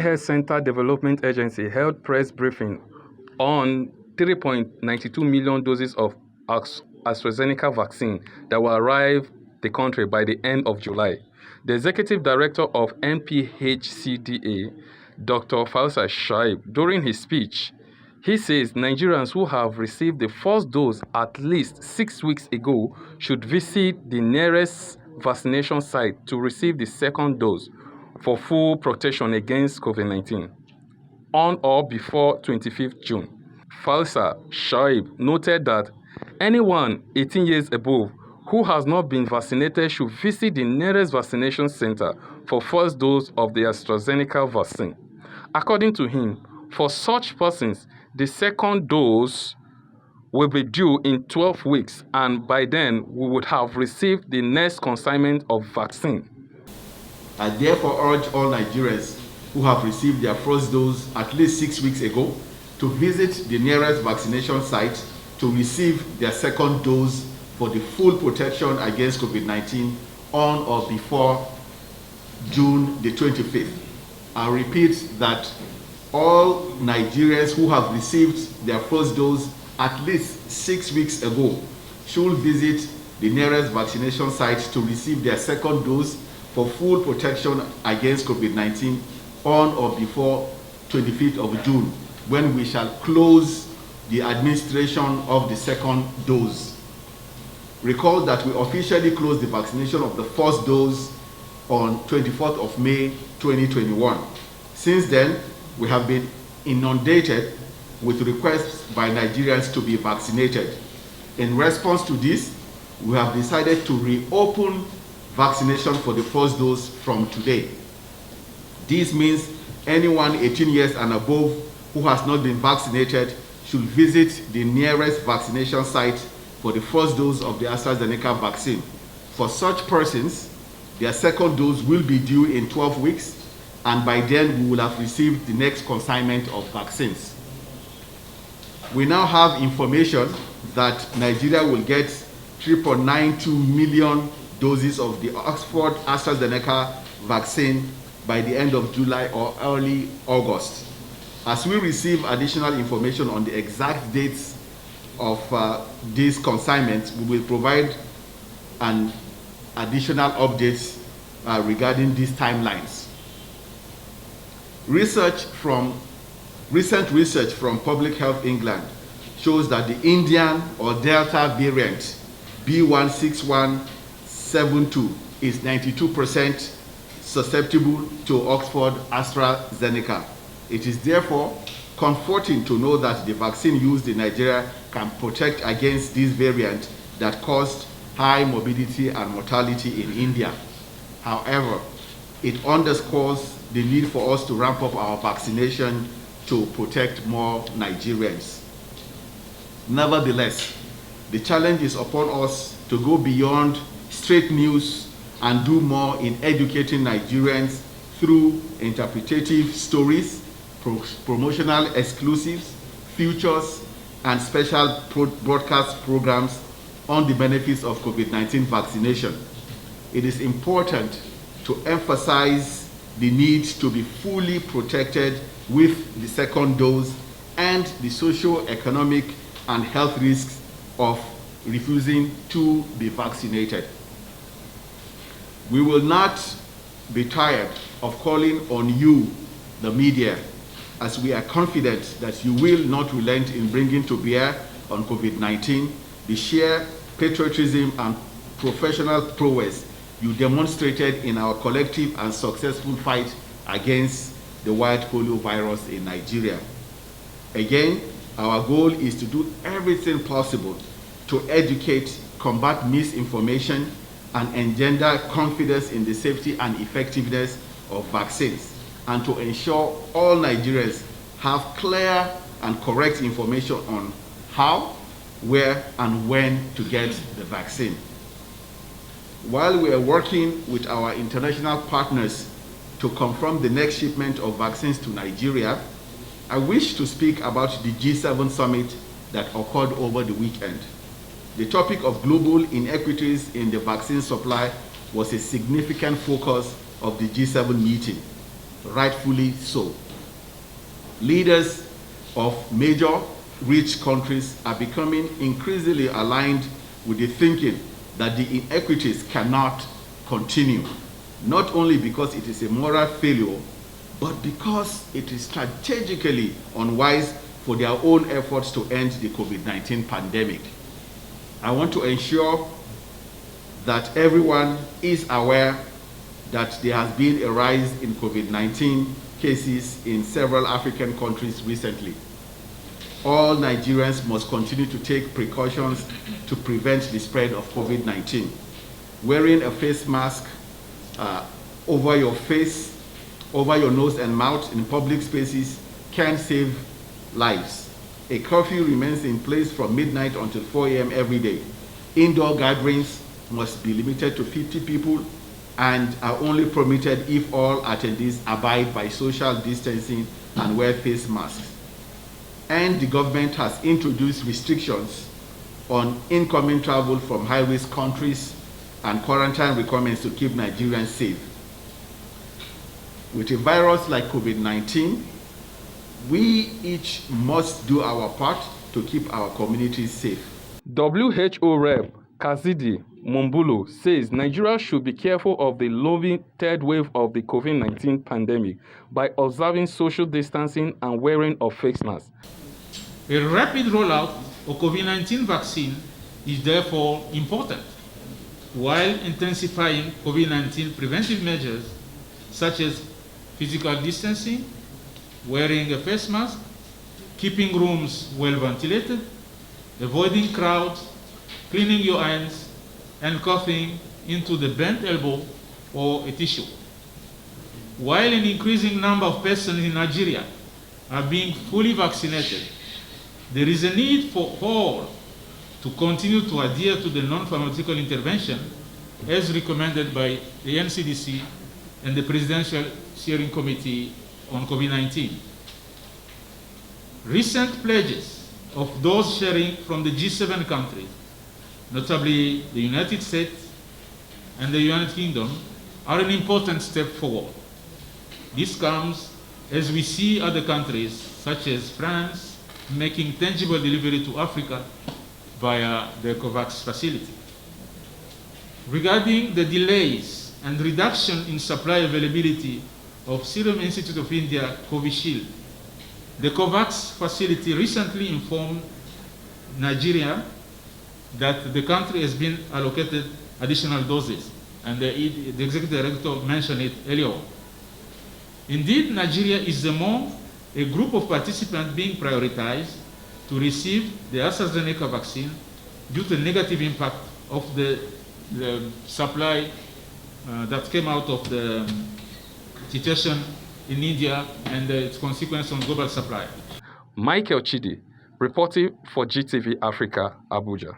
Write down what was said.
Health Center Development Agency held press briefing on 3.92 million doses of AstraZeneca vaccine that will arrive the country by the end of July. The executive director of NPHCDA, Dr. Fausa Shaib, during his speech, he says Nigerians who have received the first dose at least 6 weeks ago should visit the nearest vaccination site to receive the second dose for full protection against COVID-19 on or before 25th June. Fausa Shaib noted that anyone 18 years above who has not been vaccinated should visit the nearest vaccination center for first dose of the AstraZeneca vaccine. According to him, for such persons, the second dose will be due in 12 weeks, and by then we would have received the next consignment of vaccine. I therefore urge all Nigerians who have received their first dose at least 6 weeks ago to visit the nearest vaccination site to receive their second dose for the full protection against COVID-19 on or before June the 25th. I repeat that all Nigerians who have received their first dose at least 6 weeks ago should visit the nearest vaccination site to receive their second dose for full protection against COVID-19 on or before 25th of June, when we shall close the administration of the second dose. Recall that we officially closed the vaccination of the first dose on 24th of May 2021. Since then, we have been inundated with requests by Nigerians to be vaccinated. In response to this, we have decided to reopen vaccination for the first dose from today. This means anyone 18 years and above who has not been vaccinated should visit the nearest vaccination site for the first dose of the AstraZeneca vaccine. For such persons, their second dose will be due in 12 weeks, and by then we will have received the next consignment of vaccines. We now have information that Nigeria will get 3.92 million doses of the Oxford AstraZeneca vaccine by the end of July or early August. As we receive additional information on the exact dates of these consignments, we will provide an additional updates regarding these timelines. Recent research from Public Health England shows that the Indian or Delta variant B16172 is 92% susceptible to Oxford AstraZeneca. It is therefore comforting to know that the vaccine used in Nigeria can protect against this variant that caused high morbidity and mortality in India. However, it underscores the need for us to ramp up our vaccination to protect more Nigerians. Nevertheless, the challenge is upon us to go beyond straight news and do more in educating Nigerians through interpretative stories, promotional exclusives, features, and special broadcast programs on the benefits of COVID-19 vaccination. It is important to emphasize the need to be fully protected with the second dose and the socio-economic and health risks of refusing to be vaccinated. We will not be tired of calling on you, the media, as we are confident that you will not relent in bringing to bear on COVID-19 the sheer patriotism and professional prowess you demonstrated in our collective and successful fight against the wild polio virus in Nigeria. Again, our goal is to do everything possible to educate, combat misinformation, and engender confidence in the safety and effectiveness of vaccines, and to ensure all Nigerians have clear and correct information on how, where, and when to get the vaccine. While we are working with our international partners to confirm the next shipment of vaccines to Nigeria, I wish to speak about the G7 summit that occurred over the weekend. The topic of global inequities in the vaccine supply was a significant focus of the G7 meeting. rightfully so. Leaders of major rich countries are becoming increasingly aligned with the thinking that the inequities cannot continue, not only because it is a moral failure, but because it is strategically unwise for their own efforts to end the COVID-19 pandemic. I want to ensure that everyone is aware that there has been a rise in COVID-19 cases in several African countries recently. All Nigerians must continue to take precautions to prevent the spread of COVID-19. Wearing a face mask over your face, over your nose and mouth in public spaces can save lives. A curfew remains in place from midnight until 4 a.m. every day. Indoor gatherings must be limited to 50 people and are only permitted if all attendees abide by social distancing and wear face masks. And the government has introduced restrictions on incoming travel from high-risk countries and quarantine requirements to keep Nigerians safe. With a virus like COVID-19, we each must do our part to keep our communities safe. WHO Rep. Kazidi Mombulo says Nigeria should be careful of the looming third wave of the COVID-19 pandemic by observing social distancing and wearing of face masks. A rapid rollout of COVID-19 vaccine is therefore important, while intensifying COVID-19 preventive measures such as physical distancing, wearing a face mask, keeping rooms well ventilated, avoiding crowds, cleaning your hands, and coughing into the bent elbow or a tissue. While an increasing number of persons in Nigeria are being fully vaccinated, there is a need for all to continue to adhere to the non-pharmaceutical intervention as recommended by the NCDC and the Presidential Steering Committee on COVID-19. Recent pledges of those sharing from the G7 countries, notably the United States and the United Kingdom, are an important step forward. This comes as we see other countries, such as France, making tangible delivery to Africa via the COVAX facility. Regarding the delays and reduction in supply availability of Serum Institute of India Covishield, the COVAX facility recently informed Nigeria that the country has been allocated additional doses, and the Executive Director mentioned it earlier. Indeed, Nigeria is among a group of participants being prioritized to receive the AstraZeneca vaccine due to the negative impact of the supply that came out of the situation in India and its consequence on global supply. Michael Chidi, reporting for GTV Africa, Abuja.